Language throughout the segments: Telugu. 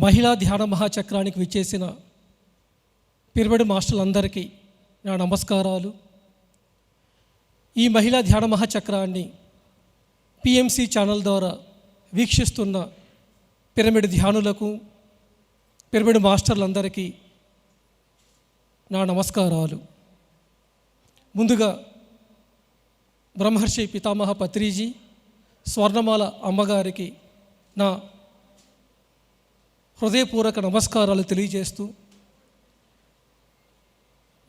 మహిళా ధ్యాన మహాచక్రానికి విచ్చేసిన పిరమిడ్ మాస్టర్లందరికీ నా నమస్కారాలు. ఈ మహిళా ధ్యాన మహాచక్రాన్ని పిఎంసి ఛానల్ ద్వారా వీక్షిస్తున్న పిరమిడ్ ధ్యానులకు, పిరమిడ్ మాస్టర్లందరికీ నా నమస్కారాలు. ముందుగా బ్రహ్మర్షి పితామహ పత్రిజీ, స్వర్ణమాల అమ్మగారికి నా హృదయపూర్వక నమస్కారాలు తెలియజేస్తూ,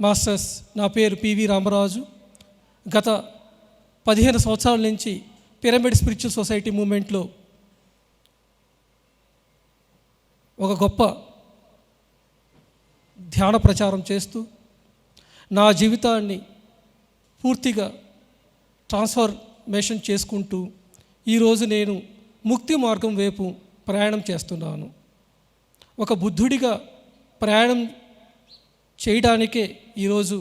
మాస్టర్స్, నా పేరు పివి రామరాజు. గత 15 సంవత్సరాల నుంచి పిరమిడ్ స్పిరిచువల్ సొసైటీ మూమెంట్లో ఒక గొప్ప ధ్యాన ప్రచారం చేస్తూ నా జీవితాన్ని పూర్తిగా ట్రాన్స్ఫర్మేషన్ చేసుకుంటూ ఈరోజు నేను ముక్తి మార్గం వైపు ప్రయాణం చేస్తున్నాను. ఒక బుద్ధుడిగా ప్రయాణం చేయడానికే ఈరోజు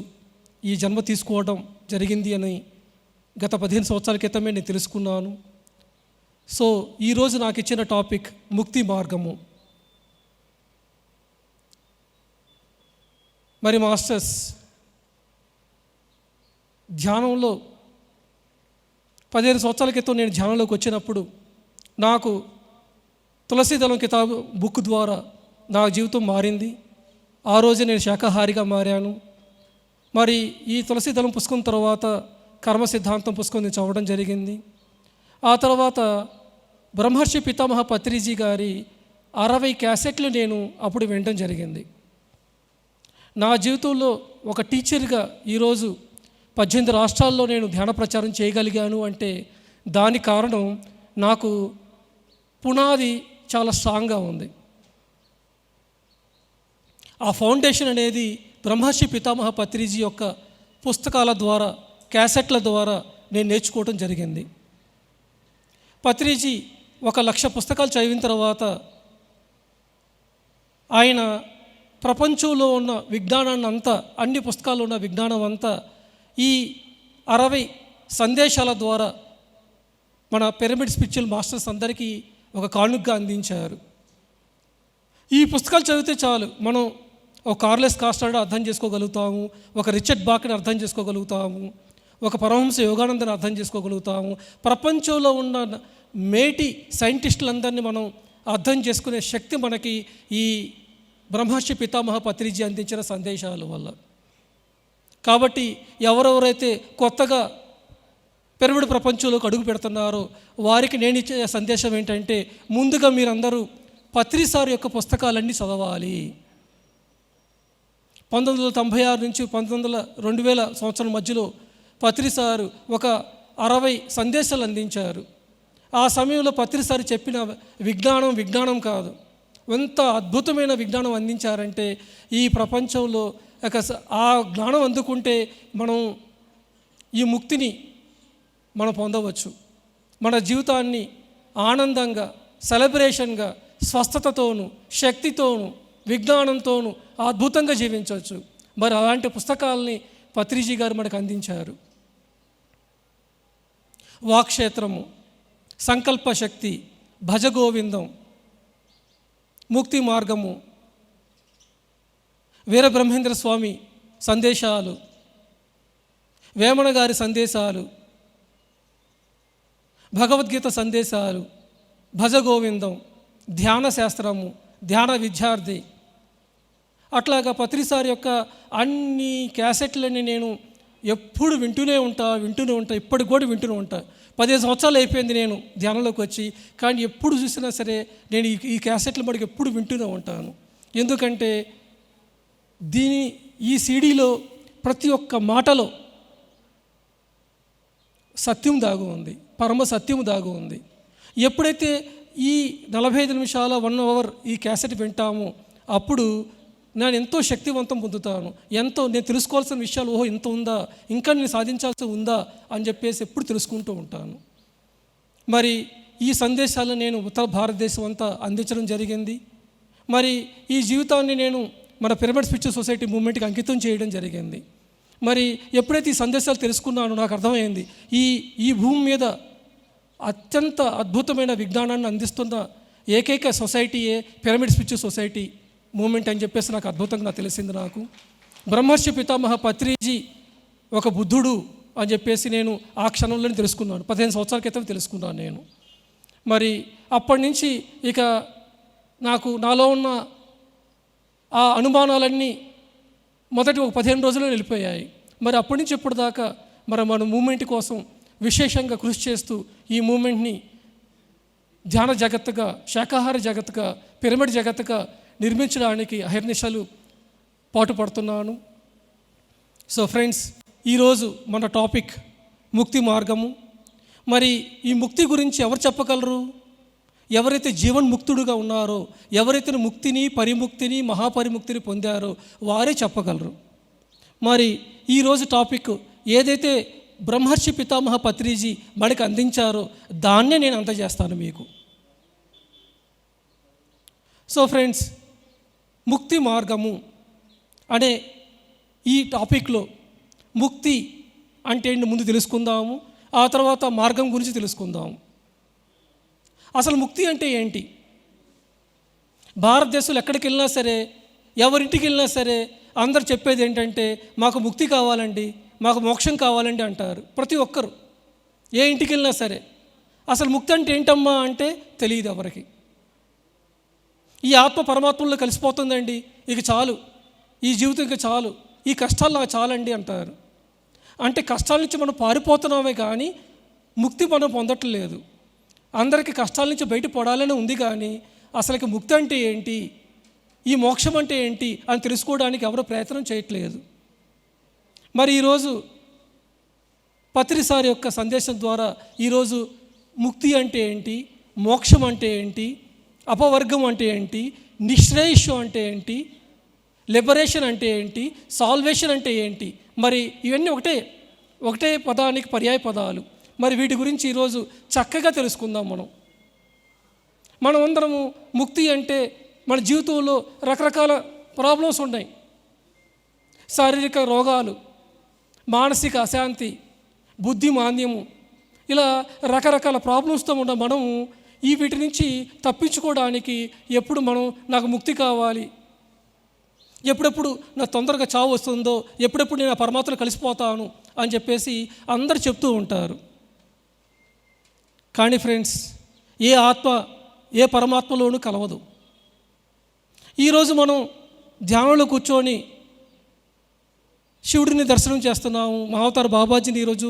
ఈ జన్మ తీసుకోవడం జరిగింది అని గత 15 సంవత్సరాల క్రితమే నేను తెలుసుకున్నాను. సో ఈరోజు నాకు ఇచ్చిన టాపిక్ ముక్తి మార్గము. మరి మాస్టర్స్, ధ్యానంలో 15 సంవత్సరాల క్రితం నేను ధ్యానంలోకి వచ్చినప్పుడు నాకు తులసీదళం కితాబు బుక్ ద్వారా నా జీవితం మారింది. ఆ రోజు నేను శాకాహారిగా మారాను. మరి ఈ తులసీదళం పుస్తకం తర్వాత కర్మ సిద్ధాంతం పుస్తకం నేను చదవడం జరిగింది. ఆ తర్వాత బ్రహ్మర్షి పితామహ పత్రిజీ గారి 60 క్యాసెట్లు నేను అప్పుడు వినడం జరిగింది. నా జీవితంలో ఒక టీచర్గా ఈరోజు 18 రాష్ట్రాల్లో నేను ధ్యాన ప్రచారం చేయగలిగాను అంటే దానికి కారణం నాకు పునాది చాలా స్ట్రాంగ్గా ఉంది. ఆ ఫౌండేషన్ అనేది బ్రహ్మర్షి పితామహ పత్రిజీ యొక్క పుస్తకాల ద్వారా, క్యాసెట్ల ద్వారా నేను నేర్చుకోవడం జరిగింది. పత్రిజీ 1,00,000 పుస్తకాలు చదివిన తర్వాత ఆయన ప్రపంచంలో ఉన్న విజ్ఞానాన్ని అంతా, అన్ని పుస్తకాల్లో ఉన్న విజ్ఞానం అంతా ఈ 60 సందేశాల ద్వారా మన పిరమిడ్ స్పిరిచువల్ మాస్టర్స్ అందరికీ ఒక కానుకగా అందించారు. ఈ పుస్తకాలు చదివితే చాలు, మనం ఒక కార్లెస్ కాస్టార్డ్ అర్థం చేసుకోగలుగుతాము, ఒక రిచర్డ్ బాక్ని అర్థం చేసుకోగలుగుతాము, ఒక పరమహంస యోగానందని అర్థం చేసుకోగలుగుతాము. ప్రపంచంలో ఉన్న మేటి సైంటిస్టులందరినీ మనం అర్థం చేసుకునే శక్తి మనకి ఈ బ్రహ్మర్షి పితామహ పత్రిజీ అందించిన సందేశాల వల్ల. కాబట్టి ఎవరెవరైతే కొత్తగా పిరమిడ్ ప్రపంచంలోకి అడుగు పెడుతున్నారో వారికి నేను ఇచ్చే సందేశం ఏంటంటే, ముందుగా మీరందరూ పత్రి సార్ యొక్క పుస్తకాలన్నీ చదవాలి. 1996 నుంచి 2000 సంవత్సరం మధ్యలో పత్రి సారు ఒక 60 సందేశాలు అందించారు. ఆ సమయంలో పత్రి సారు చెప్పిన విజ్ఞానం కాదు, ఎంత అద్భుతమైన విజ్ఞానం అందించారంటే, ఈ ప్రపంచంలో ఆ జ్ఞానం అందుకుంటే మనం ఈ ముక్తిని మనం పొందవచ్చు. మన జీవితాన్ని ఆనందంగా, సెలబ్రేషన్గా, స్వస్థతతోనూ, శక్తితోనూ, విజ్ఞానంతోనూ అద్భుతంగా జీవించవచ్చు. మరి అలాంటి పుస్తకాలని పత్రిజీ గారు మనకు అందించారు. వాక్క్షేత్రము, సంకల్ప శక్తి, భజగోవిందం, ముక్తి మార్గము, వీరబ్రహ్మేంద్ర స్వామి సందేశాలు, వేమన గారి సందేశాలు, భగవద్గీత సందేశాలు, భజగోవిందం, ధ్యాన శాస్త్రము, ధ్యాన విద్యార్థి, అట్లాగా పత్రిసారి యొక్క అన్ని క్యాసెట్లని నేను ఎప్పుడు వింటూనే ఉంటా. ఇప్పటికి కూడా వింటూనే ఉంటా. 15 సంవత్సరాలు అయిపోయింది నేను ధ్యానంలోకి వచ్చి, కానీ ఎప్పుడు చూసినా సరే నేను ఈ క్యాసెట్లు మటుకు ఎప్పుడు వింటూనే ఉంటాను. ఎందుకంటే ఈ సీడీలో ప్రతి ఒక్క మాటలో సత్యం దాగు ఉంది, పరమ సత్యం దాగు ఉంది. ఎప్పుడైతే ఈ 45 నిమిషాల 1 అవర్ ఈ క్యాసెట్ వింటామో అప్పుడు నేను ఎంతో శక్తివంతం పొందుతాను. నేను తెలుసుకోవాల్సిన విషయాలు, ఓహో ఇంత ఉందా, ఇంకా నేను సాధించాల్సి ఉందా అని చెప్పేసి ఎప్పుడు తెలుసుకుంటూ ఉంటాను. మరి ఈ సందేశాలను నేను ఉత్తర భారతదేశం అంతా అందించడం జరిగింది. మరి ఈ జీవితాన్ని నేను మన పిరమిడ్ స్పిరిచువల్ సొసైటీ మూవ్మెంట్కి అంకితం చేయడం జరిగింది. మరి ఎప్పుడైతే ఈ సందేశాలు తెలుసుకున్నానో నాకు అర్థమైంది, ఈ భూమి మీద అత్యంత అద్భుతమైన విజ్ఞానాన్ని అందిస్తున్న ఏకైక సొసైటీయే పిరమిడ్ స్పిరిచువల్ సొసైటీ మూమెంట్ అని చెప్పేసి నాకు అద్భుతంగా నాకు తెలిసింది. నాకు బ్రహ్మర్షి పితామహ పత్రిజీ ఒక బుద్ధుడు అని చెప్పేసి నేను ఆ క్షణంలోనే తెలుసుకున్నాను. 15 సంవత్సరాల క్రితం తెలుసుకున్నాను నేను. మరి అప్పటి నుంచి ఇక నాలో ఉన్న ఆ అనుమానాలన్నీ మొదటి ఒక 15 రోజుల్లో వెళ్ళిపోయాయి. మరి అప్పటి నుంచి ఇప్పటిదాకా మన మూమెంట్ కోసం విశేషంగా కృషి చేస్తూ ఈ మూమెంట్ని ధ్యాన జగత్తుగా, శాకాహార జగత్తుగా, పిరమిడ్ జగత్తుగా నిర్మించడానికి అహర్నిశలు పాటుపడుతున్నాను. సో ఫ్రెండ్స్, ఈరోజు మన టాపిక్ ముక్తి మార్గము. మరి ఈ ముక్తి గురించి ఎవరు చెప్పగలరు? ఎవరైతే జీవన్ముక్తుడుగా ఉన్నారో, ఎవరైతే ముక్తిని, పరిముక్తిని, మహాపరిముక్తిని పొందారో వారే చెప్పగలరు. మరి ఈరోజు టాపిక్ ఏదైతే బ్రహ్మర్షి పితామహ పత్రిజీ మనకి అందించారో దాన్నే నేను అందజేస్తాను మీకు. సో ఫ్రెండ్స్, ముక్తి మార్గము అనే ఈ టాపిక్లో ముక్తి అంటే ముందు తెలుసుకుందాము, ఆ తర్వాత మార్గం గురించి తెలుసుకుందాము. అసలు ముక్తి అంటే ఏంటి? భారతదేశంలో ఎక్కడికి వెళ్ళినా సరే, ఎవరింటికి వెళ్ళినా సరే అందరు చెప్పేది ఏంటంటే మాకు ముక్తి కావాలండి, మాకు మోక్షం కావాలండి అంటారు. ప్రతి ఒక్కరు ఏ ఇంటికి వెళ్ళినా సరే అసలు ముక్తి అంటే ఏంటమ్మా అంటే తెలియదు ఎవరికి. ఈ ఆత్మ పరమాత్మలో కలిసిపోతుందండి, ఇక చాలు, ఈ జీవితం ఇక చాలు, ఈ కష్టాలు నాకు చాలండి అంటారు. అంటే కష్టాల నుంచి మనం పారిపోతున్నామే కానీ ముక్తి మనం పొందట్లేదు. అందరికీ కష్టాల నుంచి బయటపడాలని ఉంది కానీ అసలుకి ముక్తి అంటే ఏంటి, ఈ మోక్షం అంటే ఏంటి అని తెలుసుకోవడానికి ఎవరు ప్రయత్నం చేయట్లేదు. మరి ఈరోజు పత్రిసారి యొక్క సందేశం ద్వారా ఈరోజు ముక్తి అంటే ఏంటి, మోక్షం అంటే ఏంటి, అపవర్గం అంటే ఏంటి, నిశ్రేయస్సు అంటే ఏంటి, లిబరేషన్ అంటే ఏంటి, సాల్వేషన్ అంటే ఏంటి, మరి ఇవన్నీ ఒకటే పదానికి పర్యాయ పదాలు. మరి వీటి గురించి ఈరోజు చక్కగా తెలుసుకుందాం. మనం అందరము ముక్తి అంటే మన జీవితంలో రకరకాల ప్రాబ్లమ్స్ ఉన్నాయి. శారీరక రోగాలు, మానసిక అశాంతి, బుద్ధి మాంద్యము, ఇలా రకరకాల ప్రాబ్లమ్స్తో ఉన్న మనము వీటి నుంచి తప్పించుకోవడానికి ఎప్పుడు నాకు ముక్తి కావాలి, ఎప్పుడెప్పుడు నా తొందరగా చావు వస్తుందో, ఎప్పుడెప్పుడు నేను ఆ పరమాత్మలో కలిసిపోతాను అని చెప్పేసి అందరు చెప్తూ ఉంటారు. కానీ ఫ్రెండ్స్, ఏ ఆత్మ ఏ పరమాత్మలోనూ కలవదు. ఈరోజు మనం ధ్యానంలో కూర్చొని శివుడిని దర్శనం చేస్తున్నాము, మహావతార బాబాజీని ఈరోజు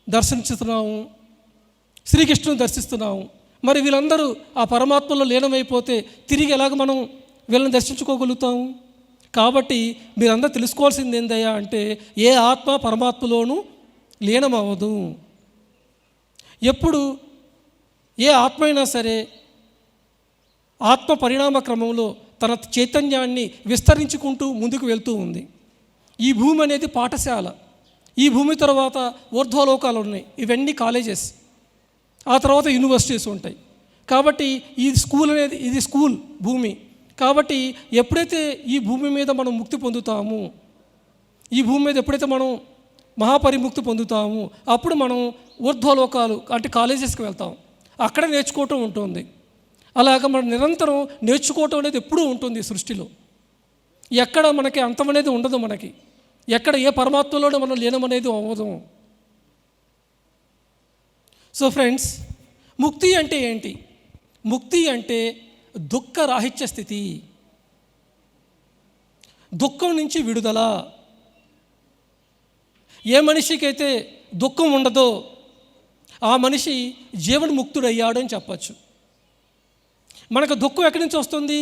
దర్శించుతున్నాము, శ్రీకృష్ణుని దర్శిస్తున్నాము. మరి వీళ్ళందరూ ఆ పరమాత్మలో లీనమైపోతే తిరిగి ఎలాగ మనం వీళ్ళని దర్శించుకోగలుగుతాము? కాబట్టి మీరందరూ తెలుసుకోవాల్సింది ఏందయ్యా అంటే ఏ ఆత్మ పరమాత్మలోనూ లీనమవ్వదు. ఎప్పుడు ఏ ఆత్మ అయినా సరే ఆత్మ పరిణామ క్రమంలో తన చైతన్యాన్ని విస్తరించుకుంటూ ముందుకు వెళ్తూ ఉంది. ఈ భూమి అనేది పాఠశాల, ఈ భూమి తర్వాత ఊర్ధ్వలోకాలు ఉన్నాయి, ఇవన్నీ కాలేజెస్, ఆ తర్వాత యూనివర్సిటీస్ ఉంటాయి. కాబట్టి ఇది స్కూల్ భూమి. కాబట్టి ఎప్పుడైతే ఈ భూమి మీద మనం ముక్తి పొందుతామో, ఈ భూమి మీద ఎప్పుడైతే మనం మహాపరిముక్తి పొందుతామో అప్పుడు మనం ఊర్ధ్వలోకాలు అంటే కాలేజెస్కి వెళ్తాం, అక్కడ నేర్చుకోవటం ఉంటుంది. అలాగ మనం నిరంతరం నేర్చుకోవటం అనేది ఎప్పుడూ ఉంటుంది సృష్టిలో. ఎక్కడ మనకి అంతం అనేది ఉండదు, మనకి ఎక్కడ ఏ పరమాత్మలోనే మనం లీనం అనేది అవ్వదు. సో ఫ్రెండ్స్, ముక్తి అంటే ఏంటి? ముక్తి అంటే దుఃఖ రాహిత్య స్థితి, దుఃఖం నుంచి విడుదల. ఏ మనిషికైతే దుఃఖం ఉండదో ఆ మనిషి జీవన్ముక్తుడయ్యాడు అని చెప్పచ్చు. మనకు దుఃఖం ఎక్కడి నుంచి వస్తుంది?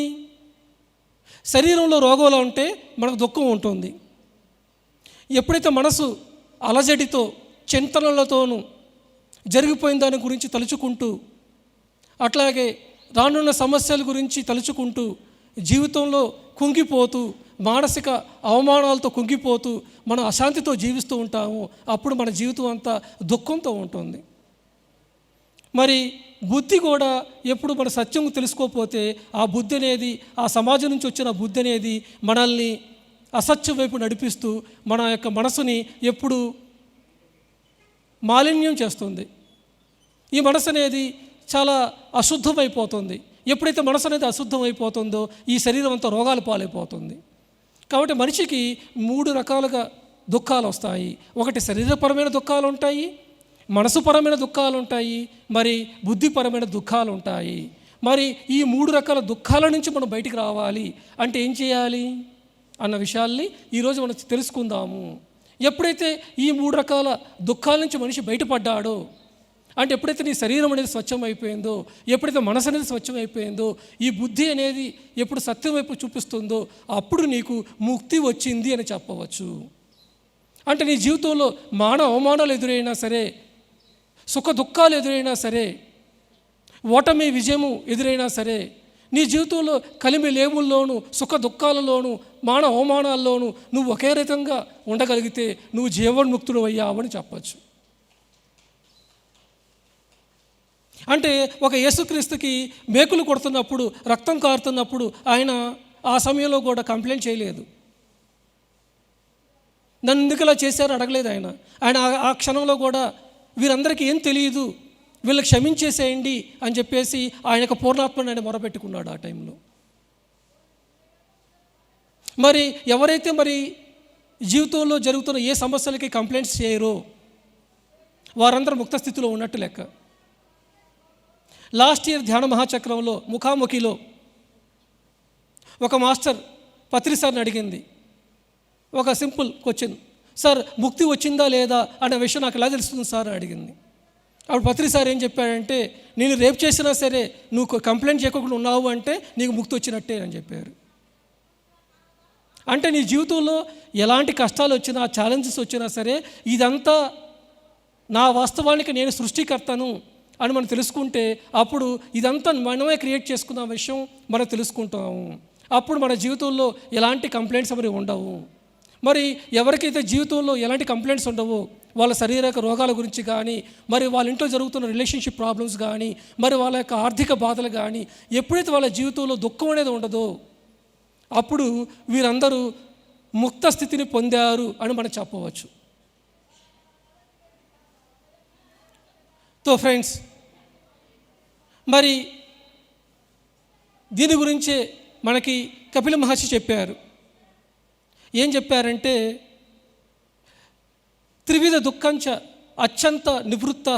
శరీరంలో రోగాలు ఉంటే మనకు దుఃఖం ఉంటుంది. ఎప్పుడైతే మనసు అలజడితో, చింతనలతోనూ జరిగిపోయిన దాని గురించి తలుచుకుంటూ, అట్లాగే రానున్న సమస్యల గురించి తలుచుకుంటూ జీవితంలో కుంగిపోతూ, మానసిక అవమానాలతో కుంగిపోతూ మనం అశాంతితో జీవిస్తూ ఉంటాము, అప్పుడు మన జీవితం అంతా దుఃఖంతో ఉంటుంది. మరి బుద్ధి కూడా ఎప్పుడు మన సత్యం తెలుసుకోకపోతే ఆ బుద్ధి అనేది, ఆ సమాజం నుంచి వచ్చిన బుద్ధి అనేది మనల్ని అసత్యం వైపు నడిపిస్తూ మన యొక్క మనసుని ఎప్పుడు మాలిన్యం చేస్తుంది. ఈ మనసు అనేది చాలా అశుద్ధమైపోతుంది. ఎప్పుడైతే మనసు అనేది అశుద్ధం అయిపోతుందో ఈ శరీరం అంతా రోగాల పాలైపోతుంది. కాబట్టి మనిషికి 3 రకాలుగా దుఃఖాలు వస్తాయి. ఒకటి శరీరపరమైన దుఃఖాలు ఉంటాయి, మనసుపరమైన దుఃఖాలు ఉంటాయి, మరి బుద్ధిపరమైన దుఃఖాలు ఉంటాయి. మరి ఈ 3 రకాల దుఃఖాల నుంచి మనం బయటికి రావాలి అంటే ఏం చేయాలి అన్న విషయాల్ని ఈరోజు మనం తెలుసుకుందాము. ఎప్పుడైతే ఈ 3 రకాల దుఃఖాల నుంచి మనిషి బయటపడ్డాడో, అంటే ఎప్పుడైతే నీ శరీరం అనేది స్వచ్ఛం అయిపోయిందో, ఎప్పుడైతే మనసు అనేది స్వచ్ఛం అయిపోయిందో, ఈ బుద్ధి అనేది ఎప్పుడు సత్యం వైపు చూపిస్తుందో అప్పుడు నీకు ముక్తి వచ్చింది అని చెప్పవచ్చు. అంటే నీ జీవితంలో అవమానాలు ఎదురైనా సరే, సుఖ దుఃఖాలు ఎదురైనా సరే, ఓటమి విజయము ఎదురైనా సరే, నీ జీవితంలో కలిమి లేముల్లోనూ సుఖ దుఃఖాలలోనూ అవమానాల్లోనూ నువ్వు ఒకే రకంగా ఉండగలిగితే నువ్వు జీవన్ముక్తుడు అయ్యావని చెప్పచ్చు. అంటే ఒక యేసుక్రీస్తుకి మేకులు కొడుతున్నప్పుడు, రక్తం కారుతున్నప్పుడు ఆయన ఆ సమయంలో కూడా కంప్లైంట్ చేయలేదు. నన్ను ఎందుకు ఇలా చేశారు అడగలేదు. ఆయన ఆ క్షణంలో కూడా వీరందరికీ ఏం తెలియదు, వీళ్ళకి క్షమించేసేయండి అని చెప్పేసి ఆయన యొక్క పూర్ణాత్మని ఆయన మొరపెట్టుకున్నాడు ఆ టైంలో. మరి ఎవరైతే మరి జీవితంలో జరుగుతున్న ఏ సమస్యలకి కంప్లైంట్స్ చేయరో వారందరూ ముక్త స్థితిలో ఉన్నట్టు లెక్క. లాస్ట్ ఇయర్ ధ్యాన మహాచక్రంలో ముఖాముఖిలో ఒక మాస్టర్ పత్రి సార్ని అడిగింది ఒక సింపుల్ క్వశ్చన్, సార్ ముక్తి వచ్చిందా లేదా అనే విషయం నాకు ఎలా తెలుస్తుంది సార్ అని అడిగింది. అప్పుడు పత్రి సార్ ఏం చెప్పాడంటే, నేను రేపు చేసినా సరే నువ్వు కంప్లైంట్ చేయకుండా ఉన్నావు అంటే నీకు ముక్తి వచ్చినట్టే అని చెప్పారు. అంటే నీ జీవితంలో ఎలాంటి కష్టాలు వచ్చినా, ఛాలెంజెస్ వచ్చినా సరే, ఇదంతా నా వాస్తవానికి నేను సృష్టికర్తను అని మనం తెలుసుకుంటే అప్పుడు ఇదంతా మనమే క్రియేట్ చేసుకున్న విషయం మనం తెలుసుకుంటాము. అప్పుడు మన జీవితంలో ఎలాంటి కంప్లైంట్స్ మరి ఉండవు. మరి ఎవరికైతే జీవితంలో ఎలాంటి కంప్లైంట్స్ ఉండవో, వాళ్ళ శారీరక రోగాల గురించి కానీ, మరి వాళ్ళ ఇంట్లో జరుగుతున్న రిలేషన్షిప్ ప్రాబ్లమ్స్ కానీ, మరి వాళ్ళ యొక్క ఆర్థిక బాధలు కానీ, ఎప్పుడైతే వాళ్ళ జీవితంలో దుఃఖం అనేది ఉండదో అప్పుడు వీరందరూ ముక్త స్థితిని పొందారు అని మనం చెప్పవచ్చు. సో ఫ్రెండ్స్, మరి దీని గురించే మనకి కపిల మహర్షి చెప్పారు. ఏం చెప్పారంటే, త్రివిధ దుఃఖంచ అత్యంత నివృత్త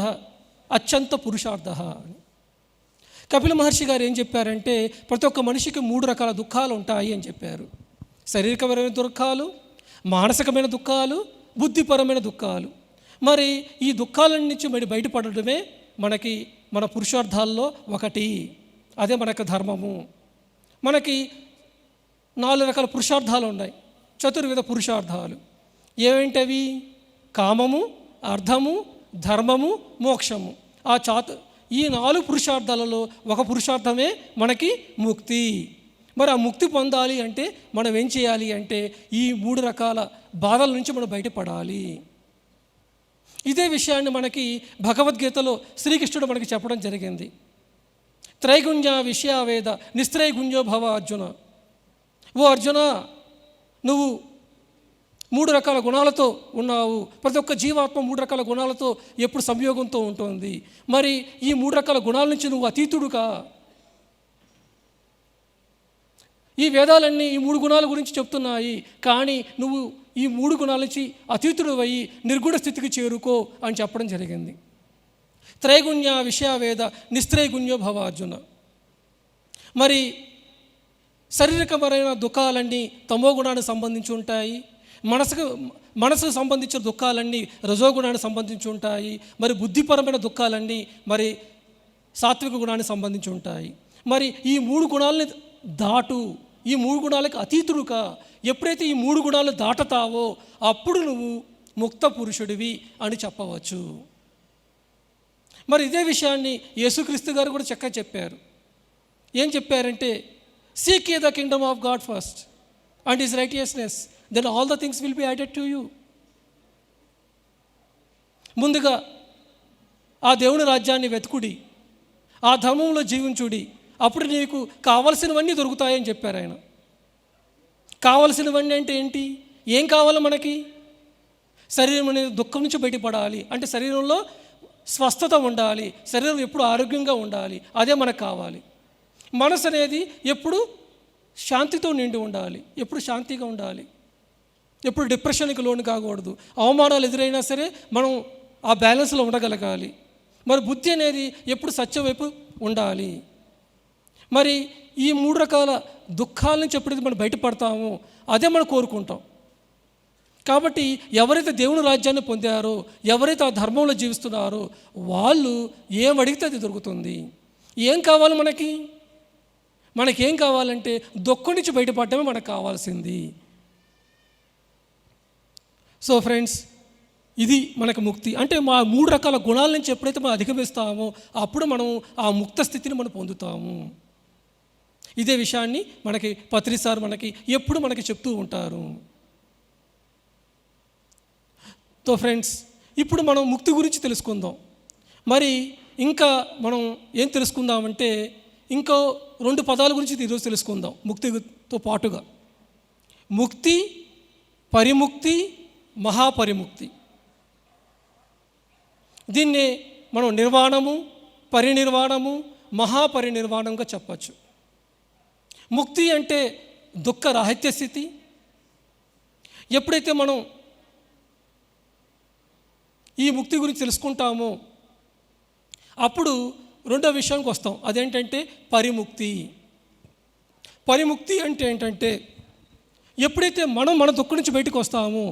అత్యంత పురుషార్థ అని. కపిల మహర్షి గారు ఏం చెప్పారంటే, ప్రతి ఒక్క మనిషికి 3 రకాల దుఃఖాలు ఉంటాయి అని చెప్పారు. శారీరకపరమైన దుఃఖాలు, మానసికమైన దుఃఖాలు, బుద్ధిపరమైన దుఃఖాలు. మరి ఈ దుఃఖాల నుంచి బయటపడడమే మనకి మన పురుషార్థాల్లో ఒకటి. అదే మనకు ధర్మము. మనకి 4 రకాల పురుషార్థాలు ఉన్నాయి, చతుర్విధ పురుషార్థాలు. ఏమిటవి? కామము, అర్థము, ధర్మము, మోక్షము. ఈ 4 పురుషార్థాలలో ఒక పురుషార్థమే మనకి ముక్తి. మరి ఆ ముక్తి పొందాలి అంటే మనం ఏం చేయాలి అంటే ఈ 3 రకాల బాధల నుంచి మనం బయటపడాలి. ఇదే విషయాన్ని మనకి భగవద్గీతలో శ్రీకృష్ణుడు మనకి చెప్పడం జరిగింది. త్రైగుణ్య విషయావేద నిస్త్రైగుణ్యో భవ అర్జున. ఓ అర్జున, నువ్వు 3 రకాల గుణాలతో ఉన్నావు. ప్రతి ఒక్క జీవాత్మ 3 రకాల గుణాలతో ఎప్పుడు సంయోగంతో ఉంటుంది. మరి ఈ 3 రకాల గుణాల నుంచి నువ్వు అతీతుడుగా. ఈ వేదాలన్నీ ఈ 3 గుణాల గురించి చెప్తున్నాయి, కానీ నువ్వు ఈ 3 గుణాల నుంచి అతీతుడు అయ్యి నిర్గుణ స్థితికి చేరుకో అని చెప్పడం జరిగింది. త్రైగుణ్య విషయావేద నిస్త్రైగుణ్యో భవ అర్జున. మరి శారీరకపరమైన దుఃఖాలన్నీ తమో గుణానికి సంబంధించి ఉంటాయి. మనసుకు సంబంధించిన దుఃఖాలన్నీ రజోగుణానికి సంబంధించి ఉంటాయి. మరి బుద్ధిపరమైన దుఃఖాలన్నీ మరి సాత్విక గుణానికి సంబంధించి ఉంటాయి. మరి ఈ 3 గుణాలని దాటు, ఈ 3 గుణాలకు అతీతుడుగా. ఎప్పుడైతే ఈ 3 గుణాలు దాటతావో అప్పుడు నువ్వు ముక్త పురుషుడివి అని చెప్పవచ్చు. మరి ఇదే విషయాన్ని యేసుక్రీస్తు గారు కూడా చక్కగా చెప్పారు. ఏం చెప్పారంటే, seek ye the kingdom of God first and his righteousness, then all the things will be added to you. ముందుగా ఆ దేవుని రాజ్యాన్ని వెతుకుడి, ఆ ధర్మంలో జీవించుడి, అప్పుడు నీకు కావలసినవన్నీ దొరుకుతాయని చెప్పారు ఆయన. కావలసినవన్నీ అంటే ఏంటి? ఏం కావాలి మనకి? శరీరం అనేది దుఃఖం నుంచి బయటపడాలి అంటే శరీరంలో స్వస్థత ఉండాలి, శరీరం ఎప్పుడు ఆరోగ్యంగా ఉండాలి, అదే మనకు కావాలి. మనసు అనేది ఎప్పుడు శాంతితో నిండి ఉండాలి, ఎప్పుడు శాంతిగా ఉండాలి, ఎప్పుడు డిప్రెషన్కి లోను కాకూడదు. అవమానాలు ఎదురైనా సరే మనం ఆ బ్యాలెన్స్లో ఉండగలగాలి. మరి బుద్ధి అనేది ఎప్పుడు సత్యం వైపు ఉండాలి. మరి ఈ 3 రకాల దుఃఖాల నుంచి ఎప్పుడైతే మనం బయటపడతామో అదే మనం కోరుకుంటాం. కాబట్టి ఎవరైతే దేవుని రాజ్యాన్ని పొందారో, ఎవరైతే ఆ ధర్మంలో జీవిస్తున్నారో వాళ్ళు ఏం అడిగితే అది దొరుకుతుంది. ఏం కావాలి మనకేం కావాలంటే దుఃఖం నుంచి బయటపడటమే మనకు కావాల్సింది. సో ఫ్రెండ్స్, ఇది మనకు ముక్తి అంటే మా 3 రకాల గుణాల నుంచి ఎప్పుడైతే మనం అధిగమిస్తామో అప్పుడు మనం ఆ ముక్త స్థితిని మనం పొందుతాము. ఇదే విషయాన్ని మనకి పత్రి సార్ ఎప్పుడు మనకి చెప్తూ ఉంటారు. సో ఫ్రెండ్స్, ఇప్పుడు మనం ముక్తి గురించి తెలుసుకుందాం. మరి ఇంకా మనం ఏం తెలుసుకుందామంటే ఇంకో 2 పదాల గురించి ఈరోజు తెలుసుకుందాం. ముక్తితో పాటుగా ముక్తి, పరిముక్తి, మహాపరిముక్తి. దీన్నే మనం నిర్వాణము, పరినిర్వాణము, మహాపరినిర్వాణంగా చెప్పచ్చు. ముక్తి అంటే దుఃఖ రాహిత్య స్థితి. ఎప్పుడైతే మనం ఈ ముక్తి గురించి తెలుసుకుంటామో అప్పుడు రెండో విషయానికి వస్తాం. అదేంటంటే పరిముక్తి. పరిముక్తి అంటే ఏంటంటే ఎప్పుడైతే మన దుఃఖం నుంచి బయటకు వస్తామో,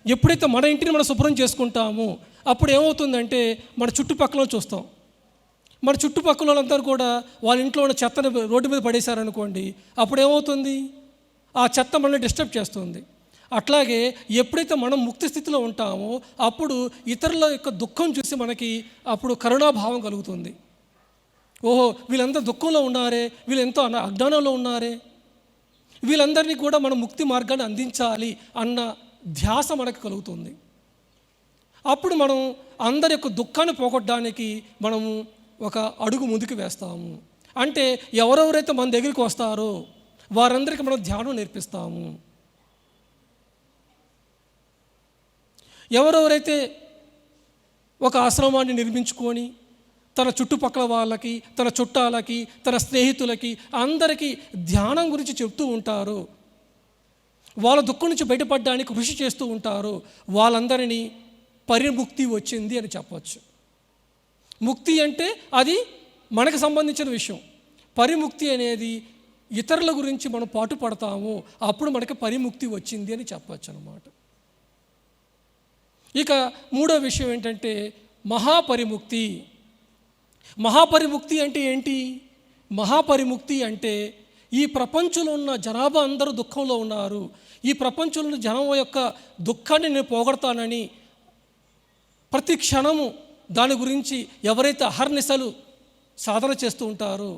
ఎప్పుడైతే మన ఇంటిని మనం శుభ్రం చేసుకుంటామో అప్పుడు ఏమవుతుందంటే మన చుట్టుపక్కల చూస్తాం. మన చుట్టుపక్కల వాళ్ళందరూ కూడా వాళ్ళ ఇంట్లో ఉన్న చెత్తను రోడ్డు మీద పడేశారనుకోండి, అప్పుడు ఏమవుతుంది? ఆ చెత్త మనల్ని డిస్టర్బ్ చేస్తుంది. అట్లాగే ఎప్పుడైతే మనం ముక్తి స్థితిలో ఉంటామో అప్పుడు ఇతరుల యొక్క దుఃఖం చూసి మనకి అప్పుడు కరుణాభావం కలుగుతుంది. ఓహో, వీళ్ళంతా దుఃఖంలో ఉన్నారే, వీళ్ళు ఎంతో అజ్ఞానంలో ఉన్నారే, వీళ్ళందరినీ కూడా మనం ముక్తి మార్గాన్ని అందించాలి అన్న ధ్యాస మనకు కలుగుతుంది. అప్పుడు మనం అందరి యొక్క దుఃఖాన్ని పోగొట్టడానికి మనము ఒక అడుగు ముందుకు వేస్తాము. అంటే ఎవరెవరైతే మన దగ్గరికి వస్తారో వారందరికీ మనం ధ్యానం నేర్పిస్తాము. ఎవరెవరైతే ఒక ఆశ్రమాన్ని నిర్మించుకొని తన చుట్టుపక్కల వాళ్ళకి, తన చుట్టాలకి, తన స్నేహితులకి అందరికీ ధ్యానం గురించి చెప్తూ ఉంటారు, వాళ్ళ దుఃఖం నుంచి బయటపడడానికి కృషి చేస్తూ ఉంటారు, వాళ్ళందరినీ పరిముక్తి వచ్చింది అని చెప్పవచ్చు. ముక్తి అంటే అది మనకు సంబంధించిన విషయం. పరిముక్తి అనేది ఇతరుల గురించి మనం పాటు పడతాము, అప్పుడు మనకి పరిముక్తి వచ్చింది అని చెప్పచ్చు అన్నమాట. ఇక మూడో విషయం ఏంటంటే మహాపరిముక్తి. మహాపరిముక్తి అంటే ఏంటి? మహాపరిముక్తి అంటే ఈ ప్రపంచంలో ఉన్న జనాభా అందరూ దుఃఖంలో ఉన్నారు, ఈ ప్రపంచంలో ఉన్న జనం యొక్క దుఃఖాన్ని నేను పోగొడతానని ప్రతి క్షణము దాని గురించి ఎవరైతే అహర్నిశలు సాధన చేస్తూ ఉంటారో,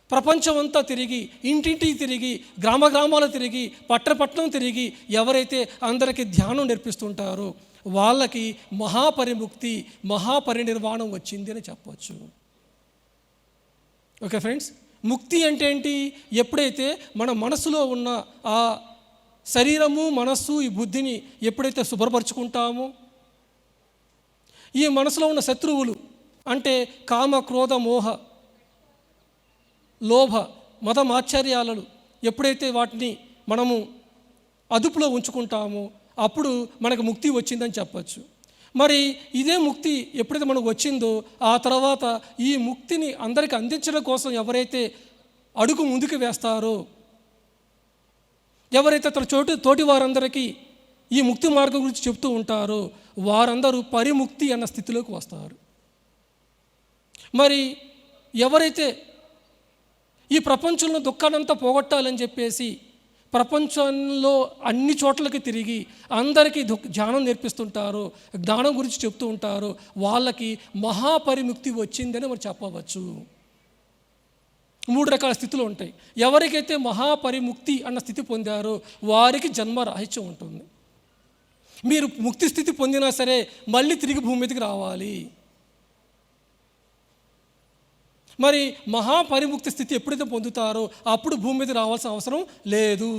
ప్రపంచం అంతా తిరిగి, ఇంటింటికి తిరిగి, గ్రామాలు తిరిగి, పట్టణం తిరిగి ఎవరైతే అందరికీ ధ్యానం నేర్పిస్తుంటారో వాళ్ళకి మహాపరిముక్తి, మహాపరినిర్వాణం వచ్చింది అని చెప్పవచ్చు. ఓకే ఫ్రెండ్స్, ముక్తి అంటే ఏంటి? ఎప్పుడైతే మన మనసులో ఉన్న ఆ శరీరము, మనస్సు, ఈ బుద్ధిని ఎప్పుడైతే శుభ్రపరచుకుంటామో, ఈ మనసులో ఉన్న శత్రువులు అంటే కామ, క్రోధ, మోహ, లోభ, మతం, ఆశ్చర్యాలను ఎప్పుడైతే వాటిని మనము అదుపులో ఉంచుకుంటామో అప్పుడు మనకు ముక్తి వచ్చిందని చెప్పచ్చు. మరి ఇదే ముక్తి ఎప్పుడైతే మనకు వచ్చిందో ఆ తర్వాత ఈ ముక్తిని అందరికీ అందించడం కోసం ఎవరైతే అడుగు ముందుకు వేస్తారో, ఎవరైతే తన తోటి వారందరికీ ఈ ముక్తి మార్గం గురించి చెప్తూ ఉంటారో వారందరూ పరిముక్తి అన్న స్థితిలోకి వస్తారు. మరి ఎవరైతే ఈ ప్రపంచంలో దుఃఖాన్నంతా పోగొట్టాలని చెప్పేసి ప్రపంచంలో అన్ని చోట్లకి తిరిగి అందరికీ ధ్యానం నేర్పిస్తుంటారో, జ్ఞానం గురించి చెప్తూ ఉంటారో వాళ్ళకి మహాపరిముక్తి వచ్చిందని మనం చెప్పవచ్చు. 3 రకాల స్థితులు ఉంటాయి. ఎవరికైతే మహాపరిముక్తి అన్న స్థితి పొందారో వారికి జన్మ రాహిత్యం ఉంటుంది. మీరు ముక్తి స్థితి పొందినా సరే మళ్ళీ తిరిగి భూమి మీదకి రావాలి. మరి మహాపరిముక్తి స్థితి ఎప్పుడైతే పొందుతారో అప్పుడు భూమి మీద రావాల్సిన అవసరం లేదు.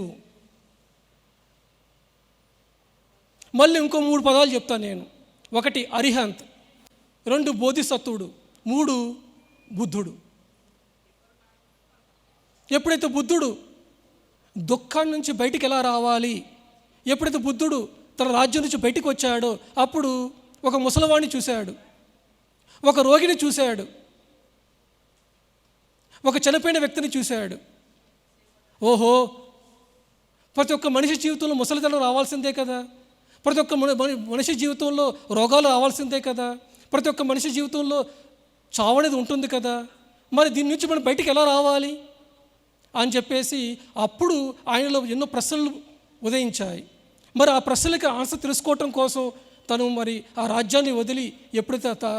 మళ్ళీ ఇంకో 3 పదాలు చెప్తాను నేను. 1 అరిహంత్, 2 బోధిసత్వుడు, 3 బుద్ధుడు. ఎప్పుడైతే బుద్ధుడు దుఃఖాన్ని నుంచి బయటికి ఎలా రావాలి, ఎప్పుడైతే బుద్ధుడు తన రాజ్యం నుంచి బయటికి వచ్చాడో అప్పుడు ఒక ముసలివాడిని చూశాడు, ఒక రోగిని చూశాడు, ఒక చనిపోయిన వ్యక్తిని చూశాడు. ఓహో, ప్రతి ఒక్క మనిషి జీవితంలో ముసలితనం రావాల్సిందే కదా, ప్రతి ఒక్క మనిషి జీవితంలో రోగాలు రావాల్సిందే కదా, ప్రతి ఒక్క మనిషి జీవితంలో చావు అనేది ఉంటుంది కదా, మరి దీని నుంచి మనం బయటికి ఎలా రావాలి అని చెప్పేసి అప్పుడు ఆయనలో ఎన్నో ప్రశ్నలు ఉదయించాయి. మరి ఆ ప్రశ్నలకి ఆన్సర్ తెలుసుకోవటం కోసం తను మరి ఆ రాజ్యాన్ని వదిలి ఎప్పుడైతే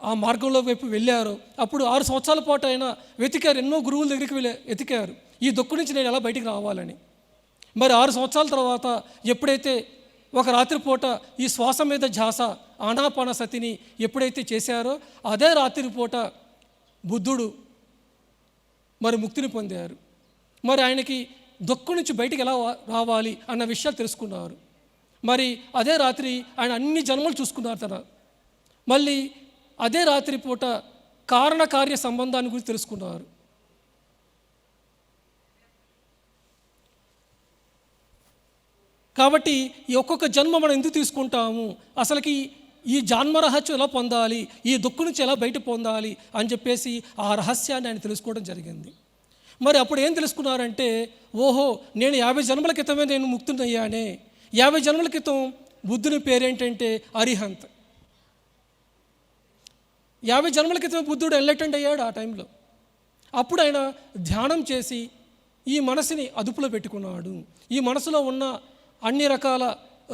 ఆ మార్గంలో వైపు వెళ్ళారో అప్పుడు 6 సంవత్సరాల పాటు ఆయన వెతికారు, ఎన్నో గురువుల దగ్గరికి వెతికారు ఈ దుఃఖం నుంచి నేను ఎలా బయటికి రావాలని. మరి 6 సంవత్సరాల తర్వాత ఎప్పుడైతే ఒక రాత్రిపూట ఈ శ్వాస మీద ధ్యాస ఆనాపాన సతిని ఎప్పుడైతే చేశారో అదే రాత్రిపూట బుద్ధుడు మరి ముక్తిని పొందారు. మరి ఆయనకి దుఃఖం నుంచి బయటికి ఎలా రావాలి అన్న విషయాలు తెలుసుకున్నారు. మరి అదే రాత్రి ఆయన అన్ని జన్మలు చూసుకున్నారు. మళ్ళీ అదే రాత్రి పూట కారణకార్య సంబంధాన్ని గురించి తెలుసుకున్నారు. కాబట్టి ఈ ఒక్కొక్క జన్మ మనం ఎందుకు తీసుకుంటాము, అసలుకి ఈ జన్మ రహస్యం ఎలా పొందాలి, ఈ దుఃఖం నుంచి ఎలా బయట పొందాలి అని చెప్పేసి ఆ రహస్యాన్ని ఆయన తెలుసుకోవడం జరిగింది. మరి అప్పుడు ఏం తెలుసుకున్నారంటే, ఓహో నేను 50 జన్మల క్రితమే నేను ముక్తునయ్యానే. 50 జన్మల క్రితం బుద్ధుని పేరేంటంటే అరిహంత్. 50 జన్మల క్రితం బుద్ధుడు ఎన్లైటెండ్ అయ్యాడు ఆ టైంలో. అప్పుడు ఆయన ధ్యానం చేసి ఈ మనసుని అదుపులో పెట్టుకున్నాడు. ఈ మనసులో ఉన్న అన్ని రకాల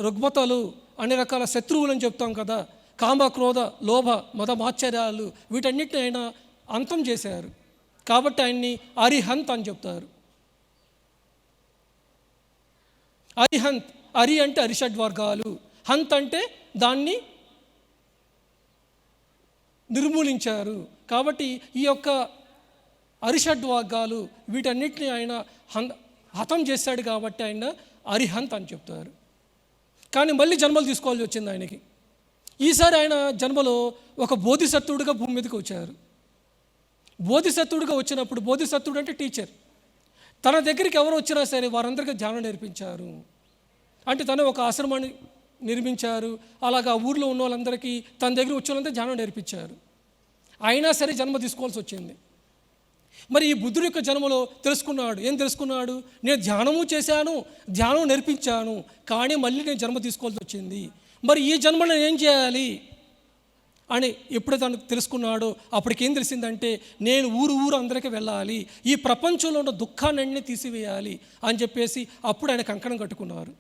రుగ్మతలు, అన్ని రకాల శత్రువులు అని చెప్తాం కదా, కామ క్రోధ లోభ మద మాత్సర్యాలు, వీటన్నిటిని ఆయన అంతం చేశారు. కాబట్టి ఆయన్ని అరిహంత్ అని చెప్తారు. అరిహంత్, అరి అంటే అరిషడ్వర్గాలు, హంత్ అంటే దాన్ని నిర్మూలించారు. కాబట్టి ఈ యొక్క అరిషడ్వర్గాలు వీటన్నిటిని ఆయన హతం చేశాడు కాబట్టి ఆయన అరిహంత్ అని చెప్తారు. కానీ మళ్ళీ జన్మలు తీసుకోవాల్సి వచ్చింది ఆయనకి. ఈసారి ఆయన జన్మలో ఒక బోధిసత్వుడిగా భూమి మీదకి వచ్చారు. బోధిసత్వుడిగా వచ్చినప్పుడు, బోధిసత్వుడు అంటే టీచర్, తన దగ్గరికి ఎవరు వచ్చినా సరే వారందరికీ ధ్యానం నేర్పించారు. అంటే తను ఒక ఆశ్రమాన్ని నిర్మించారు. అలాగా ఊర్లో ఉన్న వాళ్ళందరికీ తన దగ్గర వచ్చిన వాళ్ళందరూ ధ్యానం నేర్పించారు. అయినా సరే జన్మ తీసుకోవాల్సి వచ్చింది. మరి ఈ బుద్ధుడి యొక్క జన్మలో తెలుసుకున్నాడు. ఏం తెలుసుకున్నాడు? నేను ధ్యానము చేశాను, ధ్యానం నేర్పించాను, కానీ మళ్ళీ నేను జన్మ తీసుకోవాల్సి వచ్చింది. మరి ఈ జన్మలో నేను ఏం చేయాలి అని ఎప్పుడైతే తను తెలుసుకున్నాడో అప్పటికేం తెలిసిందంటే, నేను ఊరు అందరికీ వెళ్ళాలి, ఈ ప్రపంచంలో ఉన్న దుఃఖాన్ని తీసివేయాలి అని చెప్పేసి అప్పుడు ఆయన కంకణం కట్టుకున్నారు.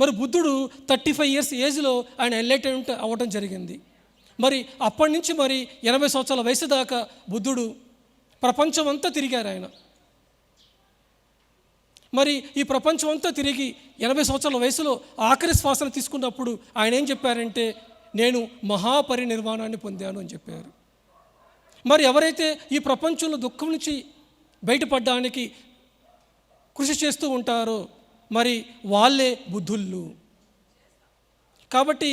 మరి బుద్ధుడు 35 ఇయర్స్ ఏజ్లో ఆయన ఎన్లైటెంట్ అవ్వడం జరిగింది. మరి అప్పటి నుంచి మరి 80 సంవత్సరాల వయసు దాకా బుద్ధుడు ప్రపంచం అంతా తిరిగారు ఆయన. మరి ఈ ప్రపంచం అంతా తిరిగి 80 సంవత్సరాల వయసులో ఆఖరి శ్వాసను తీసుకున్నప్పుడు ఆయన ఏం చెప్పారంటే, నేను మహాపరినిర్వాణాన్ని పొందాను అని చెప్పారు. మరి ఎవరైతే ఈ ప్రపంచంలో దుఃఖం నుంచి బయటపడడానికి కృషి చేస్తూ ఉంటారో మరి వాళ్ళే బుద్ధుళ్ళు. కాబట్టి